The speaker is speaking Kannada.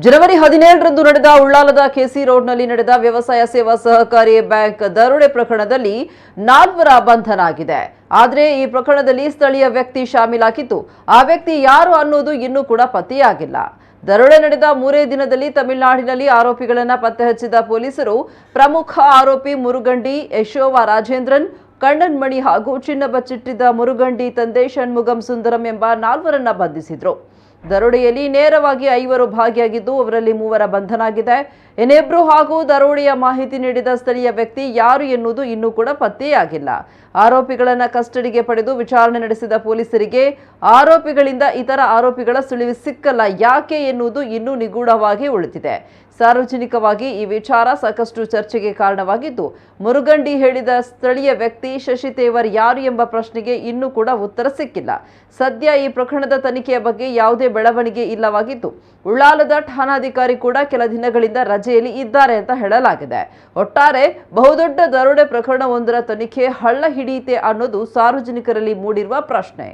ಜನವರಿ 17ರಂದು ನಡೆದ ಉಳ್ಳಾಲದ ಕೆಸಿ ರೋಡ್ನಲ್ಲಿ ನಡೆದ ವ್ಯವಸಾಯ ಸೇವಾ ಸಹಕಾರಿ ಬ್ಯಾಂಕ್ ದರೋಡೆ ಪ್ರಕರಣದಲ್ಲಿ 4 ಬಂಧನ ಆಗಿದೆ. ಆದರೆ ಈ ಪ್ರಕರಣದಲ್ಲಿ ಸ್ಥಳೀಯ ವ್ಯಕ್ತಿ ಶಾಮೀಲಾಗಿದ್ದು, ಆ ವ್ಯಕ್ತಿ ಯಾರು ಅನ್ನೋದು ಇನ್ನೂ ಕೂಡ ಪತ್ತೆಯಾಗಿಲ್ಲ. ದರೋಡೆ ನಡೆದ 3 ದಿನದಲ್ಲಿ ತಮಿಳುನಾಡಿನಲ್ಲಿ ಆರೋಪಿಗಳನ್ನು ಪತ್ತೆ ಹಚ್ಚಿದ ಪೊಲೀಸರು ಪ್ರಮುಖ ಆರೋಪಿ ಮುರುಗಂಡಿ ಯಶೋವ ರಾಜೇಂದ್ರನ್, ಕಣ್ಣನ್ ಮಣಿ ಹಾಗೂ ಚಿನ್ನ ಬಚ್ಚಿಟ್ಟಿದ್ದ ಮುರುಗಂಡಿ ತಂದೆ ಷಣ್ಮುಗಂ ಸುಂದರಂ ಎಂಬ 4ರನ್ನ ಬಂಧಿಸಿದ್ರು. ದರೋಡೆಯಲ್ಲಿ ನೇರವಾಗಿ 5 ಭಾಗಿಯಾಗಿದ್ದು, ಅವರಲ್ಲಿ 3 ಬಂಧನ ಆಗಿದೆ. ಇನ್ನಿಬ್ಬರು ಹಾಗೂ ದರೋಡೆಯ ಮಾಹಿತಿ ನೀಡಿದ ಸ್ಥಳೀಯ ವ್ಯಕ್ತಿ ಯಾರು ಎನ್ನುವುದು ಇನ್ನೂ ಕೂಡ ಪತ್ತೆಯಾಗಿಲ್ಲ. ಆರೋಪಿಗಳನ್ನು ಕಸ್ಟಡಿಗೆ ಪಡೆದು ವಿಚಾರಣೆ ನಡೆಸಿದ ಪೊಲೀಸರಿಗೆ ಆರೋಪಿಗಳಿಂದ ಇತರ ಆರೋಪಿಗಳ ಸುಳಿವು ಸಿಕ್ಕಲ್ಲ ಯಾಕೆ ಎನ್ನುವುದು ಇನ್ನೂ ನಿಗೂಢವಾಗಿ ಉಳಿದಿದೆ. ಸಾರ್ವಜನಿಕವಾಗಿ ಈ ವಿಚಾರ ಸಾಕಷ್ಟು ಚರ್ಚೆಗೆ ಕಾರಣವಾಗಿದ್ದು, ಮುರುಗಂಡಿ ಹೇಳಿದ ಸ್ಥಳೀಯ ವ್ಯಕ್ತಿ ಶಶಿ ತೇವರ್ ಯಾರು ಎಂಬ ಪ್ರಶ್ನೆಗೆ ಇನ್ನೂ ಕೂಡ ಉತ್ತರ ಸಿಕ್ಕಿಲ್ಲ. ಸದ್ಯ ಈ ಪ್ರಕರಣದ ತನಿಖೆಯ ಬಗ್ಗೆ ಯಾವುದೇ ಬೆಳವಣಿಗೆ ಇಲ್ಲವಾಗಿದ್ದು, ಉಳ್ಳಾಲದ ಠಾಣಾಧಿಕಾರಿ ಕೂಡ ಕೆಲ ದಿನಗಳಿಂದ ರಜೆಯಲ್ಲಿ ಇದ್ದಾರೆ ಅಂತ ಹೇಳಲಾಗಿದೆ. ಒಟ್ಟಾರೆ ಬಹುದೊಡ್ಡ ದರೋಡೆ ಪ್ರಕರಣವೊಂದರ ತನಿಖೆ ಹಳ್ಳ ಹಿಡಿಯುತ್ತೆ ಅನ್ನೋದು ಸಾರ್ವಜನಿಕರಲ್ಲಿ ಮೂಡಿರುವ ಪ್ರಶ್ನೆ.